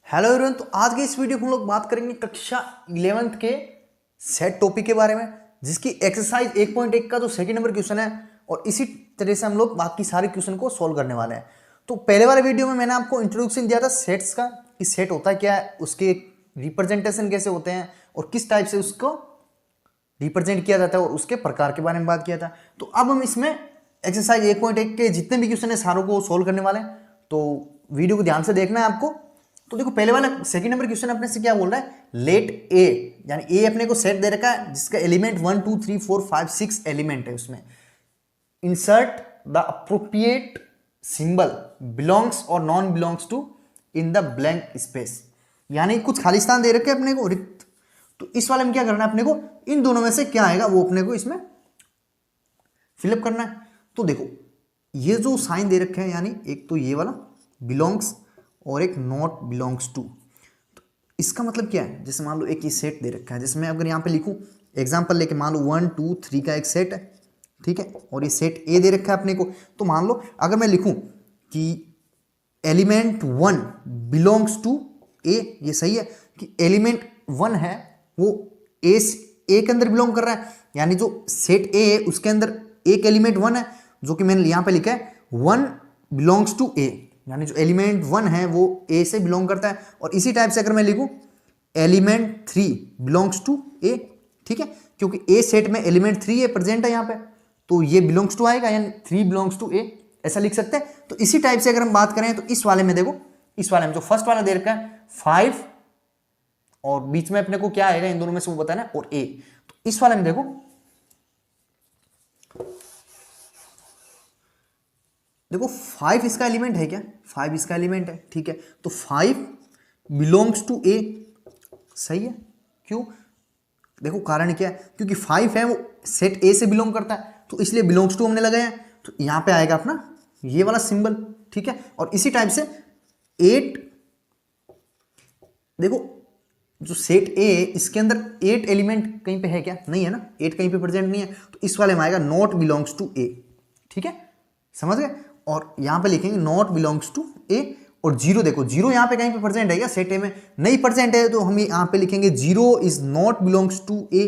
Hello everyone. तो आज की इस वीडियो में हम लोग बात करेंगे कक्षा 11th के सेट टॉपिक के बारे में, जिसकी एक्सरसाइज 1.1 का जो सेकंड नंबर क्वेश्चन है, और इसी तरह से हम लोग बाकी सारे क्वेश्चन को सॉल्व करने वाले हैं। तो पहले वाले वीडियो में मैंने आपको इंट्रोडक्शन दिया था सेट्स का, कि सेट होता क्या है, उसके रिप्रेजेंटेशन कैसे होते हैं और किस टाइप से उसको रिप्रेजेंट किया जाता है, और उसके प्रकार के बारे में बात किया था। तो अब हम इसमें एक्सरसाइज 1.1 के जितने भी क्वेश्चन है सारों को सोल्व करने वाले हैं। तो वीडियो को ध्यान से देखना है आपको। तो देखो पहले वाला सेकंड नंबर क्वेश्चन अपने से क्या बोल रहा है, लेट ए, यानी ए अपने को सेट दे रखा है जिसका एलिमेंट 1 2 3 4 5 6 एलिमेंट है उसमें। Insert the appropriate symbol belongs और non belongs to in the blank space, यानी कुछ खाली स्थान दे रखे अपने को रिक्त। तो इस वाले में क्या करना है अपने को, इन दोनों में से क्या आएगा वो अपने को इसमें फिलअप करना है। तो देखो ये जो साइन दे रखे हैं, यानी एक तो ये वाला बिलोंग्स और एक नॉट बिलोंग्स टू, तो इसका मतलब क्या है, जैसे मान लो एक ये सेट दे रखा है, जिसमें अगर यहाँ पे लिखूं एग्जांपल लेके, मान लो 1 2 3 का एक सेट है, ठीक है, और ये सेट ए दे रखा है अपने को। तो मान लो अगर मैं लिखूं कि एलिमेंट 1 बिलोंग्स टू ए, ये सही है कि एलिमेंट 1 है वो ए के अंदर बिलोंग कर रहा है, यानी जो सेट ए है उसके अंदर एक एलिमेंट 1 है, जो कि मैंने यहाँ पे लिखा है 1 बिलोंग्स टू ए, यानी जो एलिमेंट 1 है वो ए से बिलोंग करता है। और इसी टाइप से अगर मैं लिखूं एलिमेंट 3 बिलोंग्स टू ए, ठीक है, क्योंकि ए सेट में एलिमेंट 3 है प्रेजेंट है यहाँ पे, तो ये बिलोंग्स टू आएगा, यानी 3 बिलोंग्स टू ए, ऐसा लिख सकते हैं। तो इसी टाइप से अगर हम बात करें तो इस वाले में देखो, इस वाले में जो फर्स्ट वाला दे रखा है 5 और बीच में अपने को क्या आएगा इन दोनों में से वो बताना है, और ए। तो इस वाले में देखो देखो 5 इसका एलिमेंट है क्या, 5 इसका एलिमेंट है, ठीक है, तो 5 बिलोंग्स टू ए, सही है। क्यों, देखो कारण क्या है, क्योंकि 5 है वो सेट ए से बिलोंग करता है, तो इसलिए बिलोंग्स टू हमने लगाया है, तो यहां पे आएगा अपना ये वाला सिंबल, ठीक है। और इसी टाइप से 8, देखो जो सेट ए इसके अंदर 8 एलिमेंट कहीं पे है क्या, नहीं है ना, 8 कहीं पे प्रेजेंट नहीं है, तो इस वाले में आएगा नॉट बिलोंग्स टू ए, ठीक है, समझ गए। और यहां पे लिखेंगे नॉट बिलोंग्स टू ए, और जीरो, देखो जीरो यहां पे कहीं पे प्रेजेंट है क्या सेट ए में, नहीं प्रेजेंट है, तो हम यहां पे लिखेंगे zero is not belongs to A,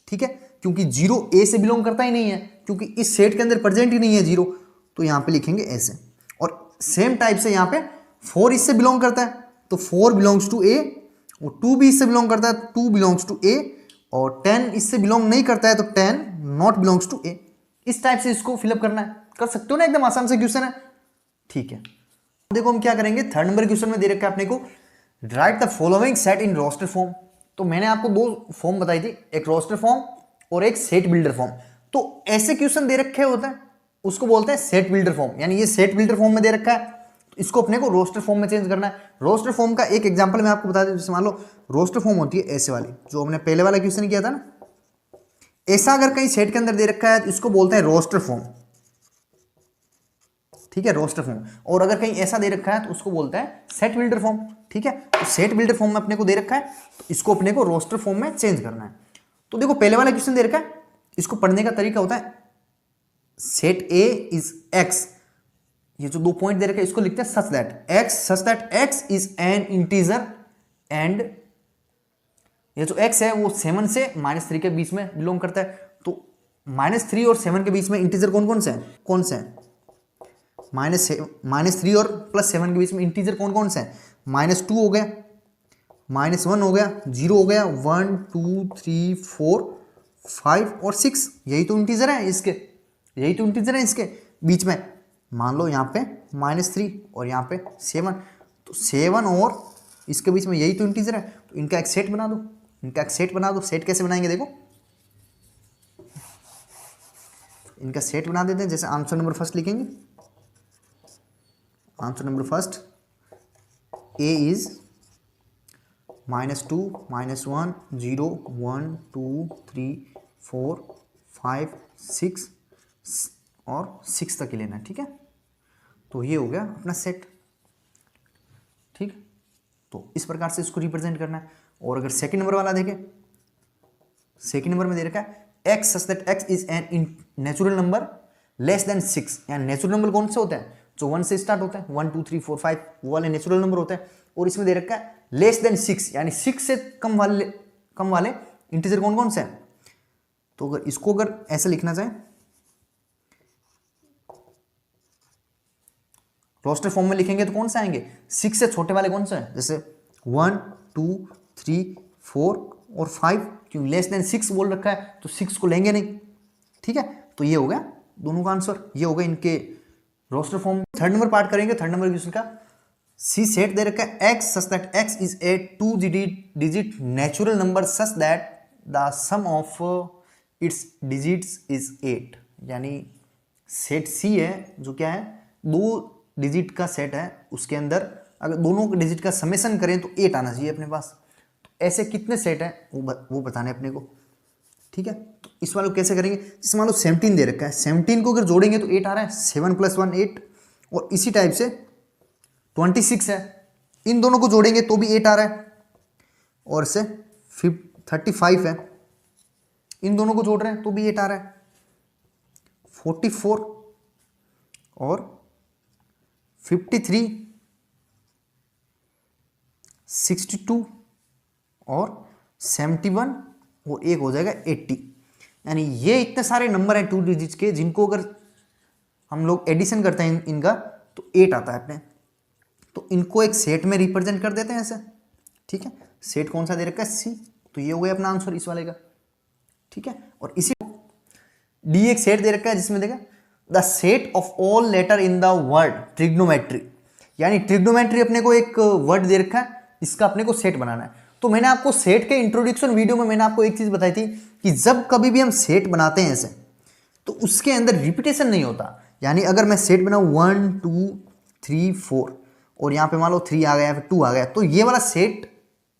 ठीक है, क्योंकि जीरो ए से बिलोंग करता ही नहीं है, क्योंकि इस सेट के अंदर प्रेजेंट ही नहीं है जीरो, तो यहां पे लिखेंगे ऐसे। और सेम टाइप से यहां पे 4 इससे बिलोंग करता है, तो 4 बिलोंग्स टू ए, और 2 भी इससे बिलोंग करता है, 2 बिलोंग्स टू ए, और 10 इससे बिलोंग नहीं करता है, तो 10 नॉट बिलोंग्स टू ए। इस टाइप से इसको फिलअप करना है, कर सकते हो ना, एकदम आसान से क्वेश्चन है, ठीक है। देखो हम क्या करेंगे, थर्ड नंबर क्वेश्चन में दे रखा है अपने को, write the following set in roster form. तो मैंने आपको दो फॉर्म बताई थी, एक रोस्टर फॉर्म और एक सेट बिल्डर फॉर्म। तो ऐसे क्वेश्चन दे रखे होते हैं उसको बोलते हैं सेट बिल्डर फॉर्म, यानी ये सेट बिल्डर फॉर्म में दे रखा है, तो इसको अपने को रोस्टर फॉर्म में चेंज करना है। रोस्टर फॉर्म का एक एग्जांपल मैं आपको बता दूं, जैसे मान लो रोस्टर फॉर्म होती है ऐसे वाली, जो हमने पहले वाला क्वेश्चन किया था ना, ऐसा अगर कहीं सेट के अंदर दे रखा है तो इसको बोलते हैं रोस्टर फॉर्म, ठीक है, रोस्टर फॉर्म। और अगर कहीं ऐसा दे रखा है तो उसको बोलते हैं सेट बिल्डर फॉर्म, ठीक है। तो सेट बिल्डर फॉर्म में अपने को दे रखा है, तो इसको अपने को रोस्टर फॉर्म में चेंज करना है। तो देखो पहले वाला क्वेश्चन दे रखा है, इसको पढ़ने का तरीका होता है सेट ए इज एक्स, ये जो 2 पॉइंट दे रखे हैं इसको लिखते हैं सच that x is an integer, and ये जो x है वो 7 से -3 के बीच में बिलोंग करता है। तो -3 और 7 के बीच में इंटीजर कौन से हैं, -3 और +7 के बीच में इंटीजर कौन से हैं, -2 हो गया, -1 हो गया, 0 हो गया, 1 2 3 4 5 और 6, यही तो इंटीजर है इसके, यही तो इंटीजर है इसके बीच में। मान लो यहाँ पे -3 और यहाँ पे 7, तो 7 और इसके बीच में यही तो इंटीजर है, तो इनका एक सेट बना दो, इनका एक सेट बना दो। सेट कैसे बनाएंगे, देखो इनका सेट बना देते हैं। जैसे आंसर नंबर फर्स्ट लिखेंगे, answer number first A is -2 -1 0 1 2 3 4 5 6 और 6 तक ही लेना है, ठीक है। तो ये हो गया अपना सेट, ठीक। तो इस प्रकार से इसको रिप्रेजेंट करना है। और अगर सेकंड नंबर वाला देखें, सेकंड नंबर में दे रखा है x such that x is an natural number less than 6, यानी नेचुरल नंबर कौन से होते हैं, जो 1 से स्टार्ट होते हैं, 1 2 3 4 5 वो वाले नेचुरल नंबर होते हैं। और इसमें दे रखा है लेस देन 6 यानी 6 से कम वाले इंटीजर कौन कौन से हैं। तो अगर इसको अगर ऐसे लिखना चाहे रोस्टर फॉर्म में लिखेंगे तो कौन से आएंगे, 6 से छोटे वाले कौन से हैं, जैसे 1 2 3 4 और 5, क्यों लेस देन 6 बोल रखा है तो 6 को लेंगे नहीं। ठीक है, तो ये हो गया दोनों का आंसर, ये हो गया इनके roster form. Third number part करेंगे, थर्ड नंबर क्वेश्चन का। सी सेट दे रखा है x such that x is a 2 digit natural number such that the sum of its digits is 8, यानी सेट सी है जो क्या है 2 डिजिट का सेट है, उसके अंदर अगर दोनों डिजिट का समेशन करें तो 8 आना चाहिए अपने पास। तो ऐसे कितने सेट हैं वो बताने अपने को। ठीक है, तो इस वाले को कैसे करेंगे, जैसे मान लो 17 दे रखा है, 17 को अगर जोड़ेंगे तो 8 आ रहा है, 7 + 1 8, और इसी टाइप से 26 है, इन दोनों को जोड़ेंगे तो भी 8 आ रहा है, और से 35 है, इन दोनों को जोड़ रहे हैं तो भी 8 आ रहा है, 44 और 53, 62 और 71 और एक हो जाएगा 80। यानी ये इतने सारे नंबर हैं 2 डिजिट्स के, जिनको अगर हम लोग एडिशन करते हैं इनका तो 8 आता है अपने। तो इनको एक सेट में रिप्रेजेंट कर देते हैं ऐसे। ठीक है, सेट कौन सा दे रखा है, सी, तो ये हो गया अपना आंसर इस वाले का। ठीक है, और इसी डी एक सेट दे रखा है जिसमें देखा the set of all letter in the word trigonometry, यानी ट्रिग्नोमेट्री अपने को एक वर्ड दे रखा है, इसका अपने को सेट बनाना है। तो मैंने आपको सेट के इंट्रोडक्शन वीडियो में मैंने आपको एक चीज बताई थी कि जब कभी भी हम सेट बनाते हैं ऐसे तो उसके अंदर रिपीटेशन नहीं होता। यानी अगर मैं सेट बनाऊं 1 2 3 4 और यहाँ पे मान लो 3 आ गया फिर 2 आ गया, तो ये वाला सेट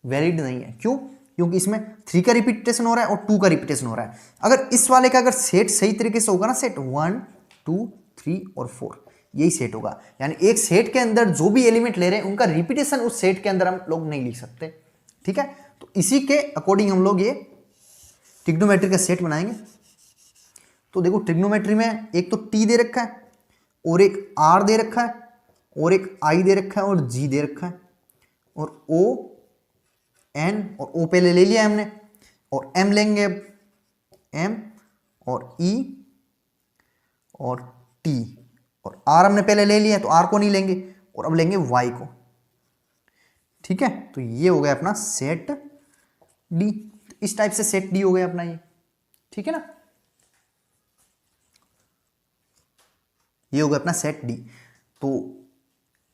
वैलिड नहीं है। क्यों, क्योंकि इसमें 3 का रिपीटेशन हो रहा है और 2 का रिपीटेशन हो रहा है। अगर इस वाले का अगर सेट सही तरीके से होगा ना, सेट 1 2 3 और 4 यही सेट होगा। यानी एक सेट के अंदर जो भी एलिमेंट ले रहे हैं उनका रिपीटेशन उस सेट के अंदर हम लोग नहीं लिख सकते। ठीक है, तो इसी के अकॉर्डिंग हम लोग ये ट्रिग्नोमेट्री का सेट बनाएंगे। तो देखो ट्रिग्नोमेट्री में एक तो टी दे रखा है और एक आर दे रखा है और एक आई दे रखा है और जी दे रखा है और ओ एन और ओ पहले ले लिया हमने और एम लेंगे अब, एम और ई और टी, और आर हमने पहले ले लिया तो आर को नहीं लेंगे और अब लेंगे वाई को। ठीक है, तो ये हो गया अपना सेट डी। इस टाइप से सेट डी हो गया अपना ये। ठीक है ना, ये हो गया अपना सेट डी। तो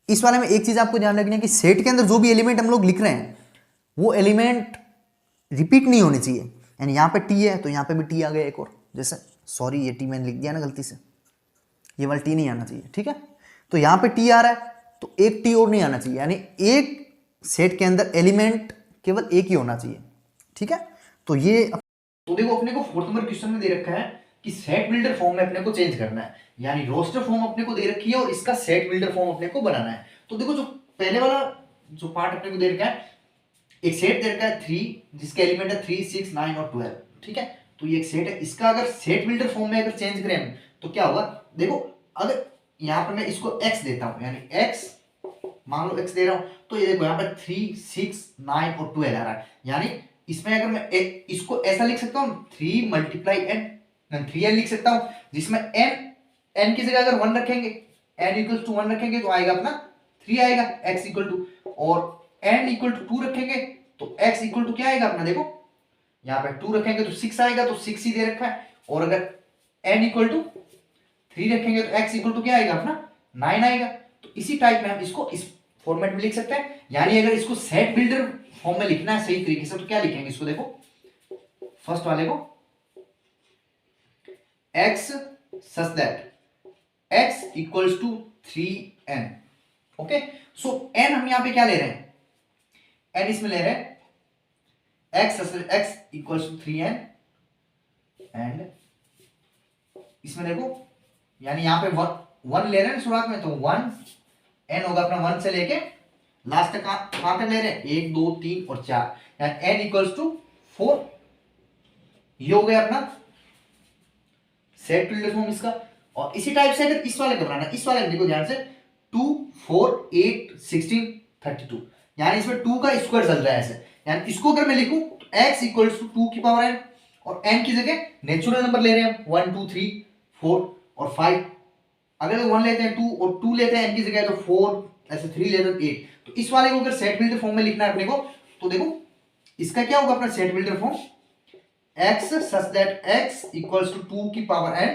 इस वाले में एक चीज आपको ध्यान रखनी है कि सेट के अंदर जो भी एलिमेंट हम लोग लिख रहे हैं वो एलिमेंट रिपीट नहीं होने चाहिए। यानी यहाँ पे टी है तो यहाँ पे भी टी आ गया एक और, जैसे सॉरी ये टी मैंने लिख दिया ना गलती से, ये वाला टी नहीं आना चाहिए। ठीक है, तो यहाँ पे टी आ रहा है तो एक टी और नहीं आना चाहिए, यानी एक सेट के अंदर एलिमेंट केवल एक ही होना चाहिए। ठीक है, तो ये तो देखो अपने को 4th नंबर क्वेश्चन में दे रखा है कि सेट बिल्डर फॉर्म में अपने को चेंज करना है, यानी रोस्टर फॉर्म अपने को दे रखी है और इसका सेट बिल्डर फॉर्म अपने को बनाना है। तो देखो जो पहले वाला जो पार्ट अपने को दे रखा है, एक सेट दे रखा है 3 जिसके एलिमेंट है 3 6 9 और 12। ठीक है, तो ये एक सेट है, इसका अगर सेट बिल्डर फॉर्म में अगर चेंज करें तो क्या होगा, देखो अगर यहाँ पर मैं इसको x देता हूं, यानी x मान लो x दे रहा हूं, तो ये देखो यहाँ पर 3 6 9 और 12 आ रहा है। यानी इसमें अगर मैं इसको ऐसा लिख सकता हूँ 3 × n 3n लिख सकता हूँ, जिसमें n की जगह अगर 1 रखेंगे n = 1 रखेंगे तो आएगा अपना 3 आएगा x = और n = 2 रखेंगे तो x = क्या आएगा अपना, देखो यहाँ पे 2 रखेंगे तो 6 आएगा, तो 6 ही दे रखा है, और अगर n = 3 रखेंगे तो x = क्या आएगा अपना 9 आएगा। तो इसी टाइप में हम इसको इस फॉर्मेट में लिख सकते हैं। यानी अगर इसको सेट बिल्डर फॉर्म में लिखना है सही तरीके से तो क्या लिखेंगे इसको, देखो फर्स्ट वाले को x such that x = 3n। Okay, so n हम यहां पे क्या ले रहे हैं, n इसमें ले रहे हैं x such that x = 3n and इसमें देखो यानी यहां पे 1 ले रहे हैं शुरुआत में, तो 1 n होगा अपना 1 से लेके लास्ट तक कहां तक ले रहे हैं 1 2 3 और 4, यानी n = 4। ये हो गया अपना सेट बिल्डर फॉर्म इसका। और इसी टाइप से अगर इस वाले का बनाना, इस वाले देखो ध्यान से, 2 4 8 16 32, यानी इसमें 2 का स्क्वायर चल रहा है ऐसे। यानी इसको अगर मैं लिखूं तो x इक्वल्स टू 2 की पावर n, और n की जगह नेचुरल नंबर ले रहे हैं 1 2 3 4 और 5। अगर 1 लेते हैं 2 और 2 लेते हैं n की जगह तो 4, ऐसे 3 लेते हैं 8। तो इस वाले को अगर सेट बिल्डर फॉर्म में लिखना है अपने को, तो देखो इसका क्या होगा अपना set builder form, x such that x equals to 2 की पावर n।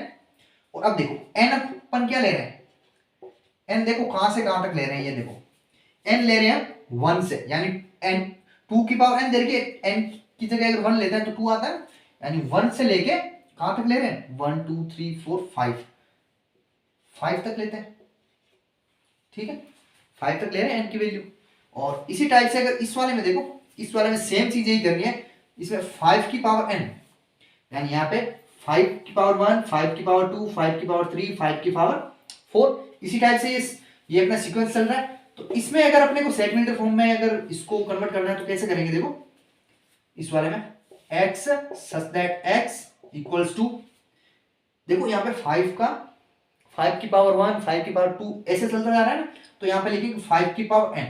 और अब देखो n अपन क्या ले रहे हैं, n देखो कहां से कहां तक ले रहे हैं, ये देखो n ले रहे हैं 1 से, यानी n 2 की पावर n देखिए n की जगह अगर 1 लेते हैं तो 2 आता है, यानी 1 से लेके कहां तक ले रहे हैं 1 2 3 4 5 तक लेते हैं, ठीक है 5 तक ले रहे हैं n की वैल्यू। और इसी टाइप से अगर इस वाले में देखो, इस वाले में सेम चीज यही करनी है, इसमें 5 की पावर n, यानी यहाँ पे 5 की पावर 1 5 की पावर 2 5 की पावर 3 5 की पावर 4, इसी टाइप से ये अपना सीक्वेंस चल रहा है। तो इसमें अगर अपने को सेगमेंटल फॉर्म में अगर इसको कन्वर्ट करना है तो कैसे करेंगे, देखो इस वाले में x such that x equals to, देखो यहाँ पे 5 की पावर 1 5 की पावर 2 ऐसे चलता जा रहा है ना, तो यहाँ पे लिखेंगे 5 की पावर n।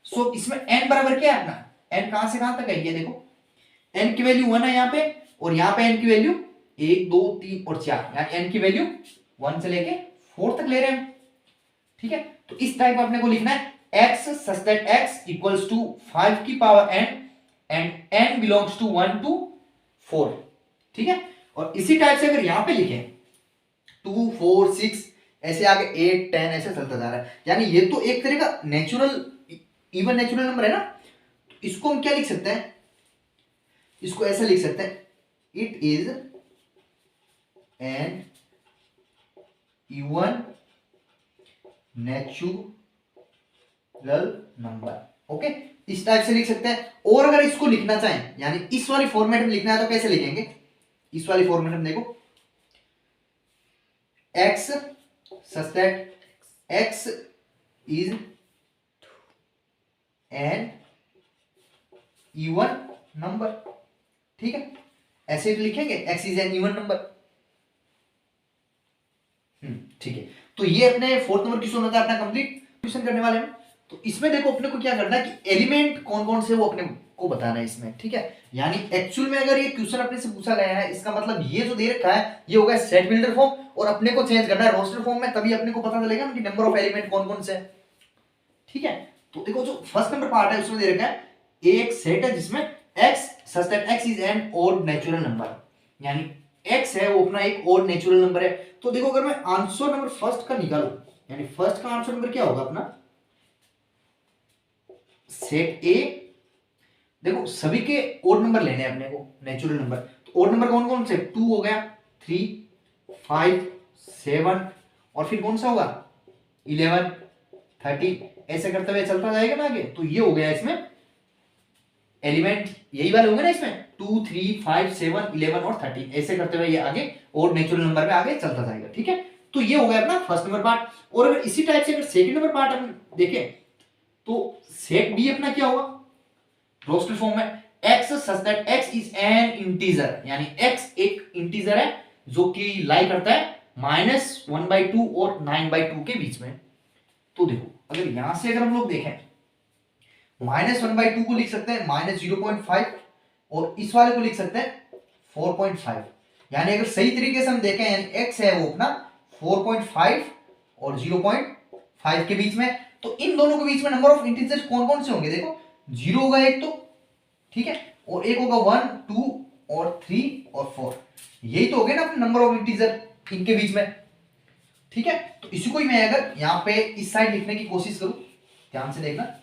सो इसमें n बराबर क्या है अपना, n कहां से कहां तक है, ये देखो n की वैल्यू 1 है यहाँ पे, और यहाँ पे n की वैल्यू 1 2 3 और 4, यानी n की वैल्यू 1 से लेके 4 तक ले रहे हैं, ठीक है। तो इस टाइप अपने को लिखना है x such that x equals to 5 की power n and n belongs to 1 to 4, ठीक है। और इसी टाइप से अगर यहां पे लिखें 2 4 6 ऐसे आगे 8 10 ऐसे चलता जा रहा है, यानी ये तो एक तरह का नेचुरल इवन नेचुरल नंबर है ना। तो इसको हम क्या लिख सकते हैं, इसको ऐसे लिख सकते हैं, it is an even natural number, okay इस टाइप से लिख सकते हैं। और अगर इसको लिखना चाहें, यानी इस वाली फॉर्मेट में लिखना है तो कैसे लिखेंगे, इस वाली फॉर्मेट में देखो x such that x is an even number, ठीक है ऐसे लिखेंगे x is an even number, ठीक है। तो ये अपने फोर्थ नंबर क्वेश्चन होता है अपना कंप्लीट क्वेश्चन करने वाले हैं। तो इसमें देखो अपने को क्या करना है कि एलिमेंट कौन कौन से वो अपने को बताना है इसमें, ठीक है। यानी एक्चुअल में अगर ये क्वेश्चन अपने से पूछा गया है, इसका मतलब ये जो दे रखा है ये होगा सेट बिल्डर फॉर्म, और अपने को चेंज करना है रोस्टर फॉर्म में, तभी अपने को पता चलेगा कि नंबर ऑफ एलिमेंट कौन कौन से है, ठीक है। तो देखो जो फर्स्ट नंबर पार्ट है उसमें दे रखा है एक सेट है जिसमें x such that x is an odd natural number, यानी x है वो अपना एक ऑड नेचुरल नंबर है। तो देखो अगर मैं आंसर नंबर फर्स्ट का निकालूं, यानी फर्स्ट का आंसर नंबर क्या होगा अपना सेट ए, देखो सभी के ओड नंबर लेने हैं अपने को नेचुरल नंबर। तो ओड नंबर कौन कौन से, 2 हो गया 3 5 7 और फिर कौन सा होगा 11 30, ऐसे करते हुए चलता जाएगा ना आगे। तो ये हो गया इसमें एलिमेंट, यही वाले होंगे ना इसमें 2 3 5 7 11 और 30, ऐसे करते हुए ये आगे ओड नेचुरल नंबर में आगे चलता जाएगा, ठीक है। तो ये हो गया अपना फर्स्ट नंबर पार्ट। और अगर इसी टाइप से अगर सेकंड नंबर पार्ट हम देखें तो सेट बी अपना क्या होगा रोस्टर फॉर्म में x such that x is an integer, यानी x एक इंटीजर है जो कि लाई करता है -1/2 और 9/2 के बीच में। तो देखो अगर यहां से अगर हम लोग देखें -1/2 को लिख सकते हैं -0.5 और इस वाले को लिख सकते हैं 4.5, यानी अगर सही तरीके से हम देखें यानी x है वो अपना 4.5 और 0.5 के बीच में। तो इन दोनों के बीच में नंबर ऑफ इंटीजर्स कौन कौन से होंगे, देखो 0 होगा एक तो, ठीक है, और एक होगा 1 2 और 3 और 4, यही तो हो गया ना अपने नंबर ऑफ इंटीजर इनके बीच में, ठीक है। तो इसी को ही मैं अगर यहां पे इस साइड लिखने की कोशिश करूं, ध्यान से देखना,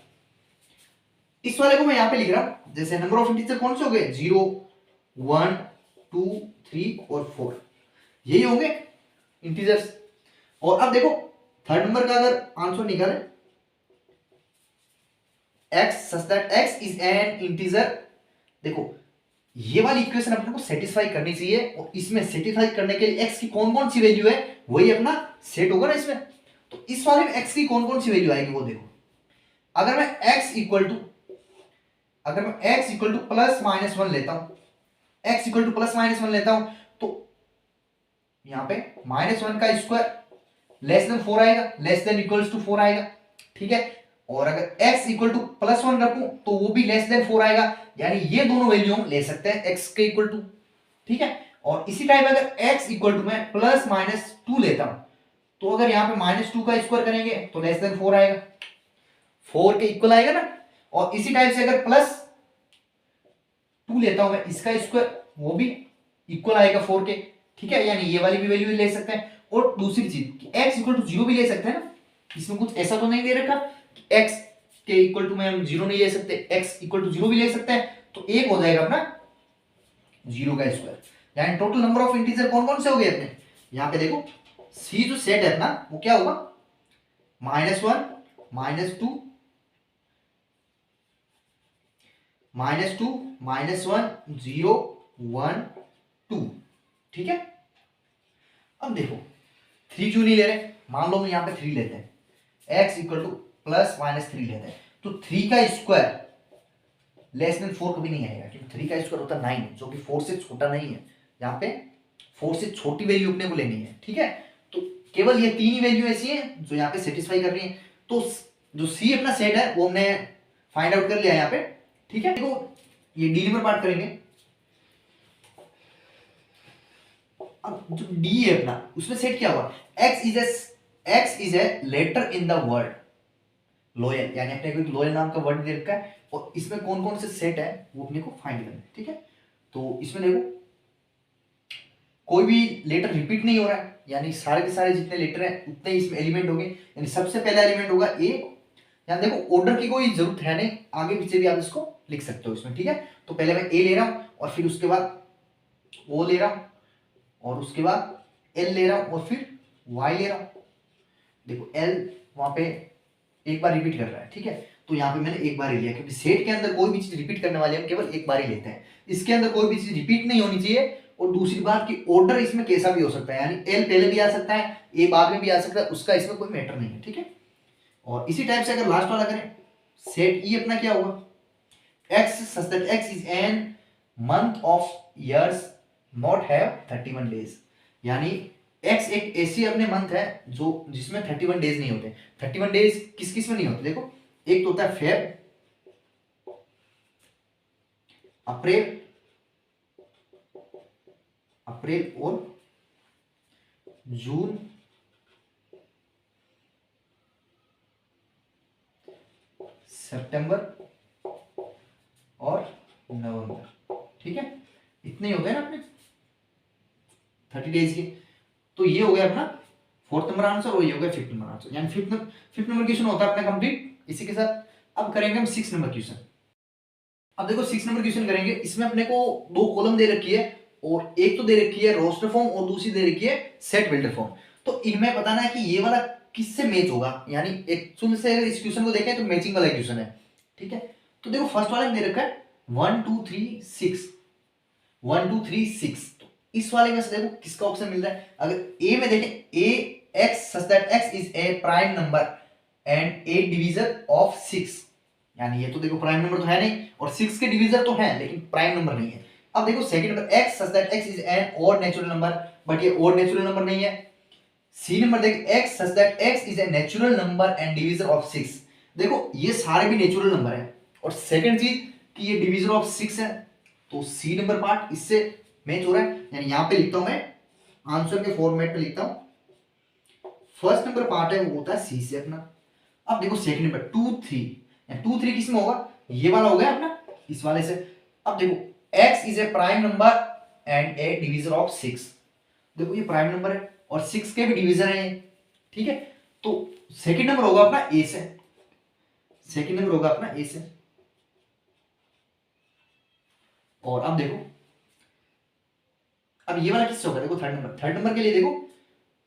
इस वाले को मैं यहां पे लिख रहा हूं, जैसे नंबर ऑफ इंटीजर कौन से हो गए 0 1 2 3 और 4, यही होंगे इंटीजर्स। और अब देखो थर्ड नंबर का अगर आंसर निकाले x such that x is an integer, देखो ये वाली इक्वेशन अपने को सेटिस्फाई करनी चाहिए, और इसमें सेटिस्फाई करने के लिए x की कौन कौन सी वैल्यू है वही अपना सेट होगा ना इसमें। तो इस वाले में x की कौन कौन सी वैल्यू आएगी वो देखो, अगर मैं x इक्वल टू +-1 लेता हूं, x इक्वल टू +-1 लेता हूं, तो यहां पे -1 का स्क्वायर लेस देन 4 आएगा, लेस देन इक्वल्स टू 4 आएगा, ठीक है। और अगर x इक्वल टू +1 रखूं तो वो भी लेस देन 4 आएगा, यानी ये दोनों वैल्यू हम ले सकते हैं x के इक्वल टू, ठीक है। और इसी टाइप अगर x इक्वल टू मैं +-2 लेता हूं तो अगर यहाँ पे -2 का स्क्वायर करेंगे तो लेस देन 4 आएगा, 4 के इक्वल आएगा ना। और इसी टाइप से अगर +2 लेता हूं मैं, इसका स्क्वायर वो भी इक्वल आएगा 4 के, ठीक है। यानी ये वाली भी वैल्यू ले सकते हैं। और दूसरी चीज x इक्वल टू 0 भी ले सकते हैं ना, इसमें कुछ ऐसा तो नहीं दे रखा कि x के इक्वल टू में हम 0 नहीं ले सकते, x इक्वल टू 0 भी ले सकते हैं। तो एक हो जाएगा अपना 0 का स्क्वायर। यानी टोटल नंबर ऑफ इंटीजर कौन कौन से हो गए अपने, यहाँ पे देखो C जो सेट है अपना वो क्या होगा, -1 -2 -2 -1 0 1 2, ठीक है। अब देखो 3 क्यों नहीं ले रहे, मान लो मैं यहाँ पे 3 लेते हैं, x इक्वल टू +-3 लेते हैं, तो 3 का स्क्वायर लेस देन 4 कभी नहीं आएगा, क्योंकि 3 का स्क्वायर होता है 9, जो कि 4 से छोटा नहीं है। यहाँ पे 4 से छोटी वैल्यू अपने को लेनी है, ठीक है। तो केवल ये 3 ही वैल्यू ऐसी है जो यहाँ पे सेटिस्फाई कर रही है। तो जो सी अपना सेट है वो हमने फाइंड आउट कर लिया यहाँ पे, ठीक है। देखो ये डी नंबर पार्ट करेंगे। अब जो डी है अपना उसमें सेट क्या हुआ, x is a letter in the word loyal, यानी अपने को एक लोयल नाम का वर्ड दे रखा है और इसमें कौन कौन से सेट है वो अपने को फाइंड करना है, ठीक है। तो इसमें देखो कोई भी लेटर रिपीट नहीं हो रहा है, यानी सारे के सारे जितने लेटर हैं उतने ही इसमें एलिमेंट होंगे। यानी सबसे पहला एलिमेंट होगा ए। यहाँ देखो ऑर्डर की कोई जरूरत है नहीं, आगे पीछे भी आप इसको लिख सकते हो इसमें, ठीक है। तो पहले मैं ए ले रहा हूं और फिर उसके बाद ओ ले रहा हूं और उसके बाद एल ले रहा हूं और फिर वाई ले रहा हूं। देखो एल वहां पे एक बार रिपीट कर रहा है, ठीक है। तो यहाँ पे मैंने एक बार ही लिया, क्योंकि सेट के अंदर कोई भी चीज रिपीट करने वाले हम केवल एक बार ही लेते हैं। इसके अंदर कोई भी चीज रिपीट नहीं होनी चाहिए। और दूसरी बात कि ऑर्डर इसमें कैसा भी हो सकता है, यानी एल पहले भी आ सकता है, ए बाद में भी आ सकता है, उसका इसमें कोई मैटर नहीं है, ठीक है। और इसी टाइप से अगर लास्ट वाला करें, सेट ई अपना क्या होगा, x such that x is an month of years not have 31 days, यानी x एक ऐसी अपने मंथ है जो जिसमें 31 डेज नहीं होते। 31 डेज किस किस में नहीं होते, देखो एक तो होता है फेब, अप्रैल और जून, सितंबर और नवंबर, ठीक है। इतने ही होते हैं ना अपने 30 डेज के। तो ये हो गया अपना 4th नंबर आंसर और ये हो गया 5th नंबर आंसर, यानी 5th नंबर क्वेश्चन होता है अपना कंप्लीट। इसी के साथ अब करेंगे हम 6 नंबर क्वेश्चन। अब देखो 6 नंबर क्वेश्चन करेंगे, इसमें अपने को 2 कॉलम दे रखी है और एक तो दे रखी है रोस्टर फॉर्म और दूसरी दे रखी है सेट बिल्डर फॉर्म। तो इनमें बताना है कि ये वाला किससे मैच होगा, यानी एक्चुअल से अगर इस क्वेश्चन को देखें तो मैचिंग वाला क्वेश्चन है, ठीक है। तो देखो फर्स्ट वाले में दे रखा है 1 2 3 6, 1 2 3 6। तो इस वाले में से देखो किसका ऑप्शन मिल रहा है। अगर ए में देखें, A x such that x is a prime number and a divisor of 6, यानी ये तो देखो प्राइम नंबर तो है नहीं और 6 के डिवीजर तो है लेकिन प्राइम नंबर नहीं है। अब देखो second number x such that x is an odd natural number, but ये ऑड नेचुरल नंबर नहीं है। सी नंबर देख x such that x is a natural number and divisor of 6, देखो ये सारे भी नेचुरल नंबर है। और सेकंड चीज कि ये डिवीजर ऑफ 6 है, तो सी नंबर पार्ट इससे मैच हो रहा है। यानी यहां पे लिखता हूं मैं आंसर के फॉर्मेट में लिखता हूं, फर्स्ट नंबर पार्ट है वो होता है सी से अपना। अब देखो सेकंड नंबर 2 3, 2 3 किसमें होगा, ये वाला हो गया अपना इस वाले से। अब देखो x is a prime number and a divisor of 6, देखो ये प्राइम नंबर है और 6 के भी डिवीजर है, ठीक है। तो सेकंड नंबर होगा अपना a से, सेकंड नंबर होगा अपना a से। और अब देखो अब ये वाला किससे होगा, देखो थर्ड नंबर के लिए देखो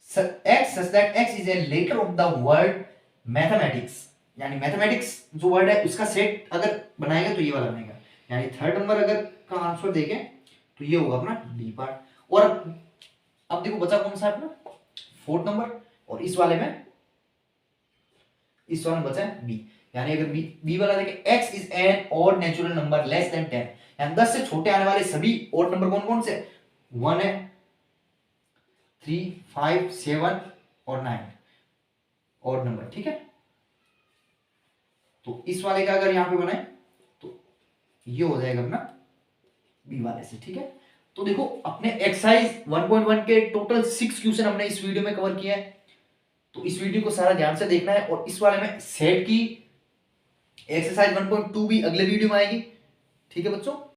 x such that x is a letter of the word mathematics, यानी मैथमेटिक्स जो वर्ड है उसका सेट अगर बनाएगा तो ये वाला बनेगा। यानी थर्ड नंबर अगर का आंसर देखें तो ये होगा अपना डी पार्ट। और अब देखो बचा कौन सा अपना फोर्थ नंबर, और इस वाले में बचा है बी। यानी अगर बी वाला देखें x is an odd natural number less than 10, यानी 10 से छोटे आने वाले सभी ऑड नंबर कौन कौन से, 1 है, 3 5 7 और 9, ऑड नंबर, ठीक है। तो इस वाले का अगर यहां पे बनाए तो ये हो जाएगा अपना बी वाले से, ठीक है। तो देखो अपने एक्सरसाइज 1.1 के टोटल 6 क्वेश्चन हमने इस वीडियो में कवर किया है। तो इस वीडियो को सारा ध्यान से देखना है, और इस वाले में सेट की एक्सरसाइज 1.2 भी अगले वीडियो में आएगी, ठीक है बच्चों।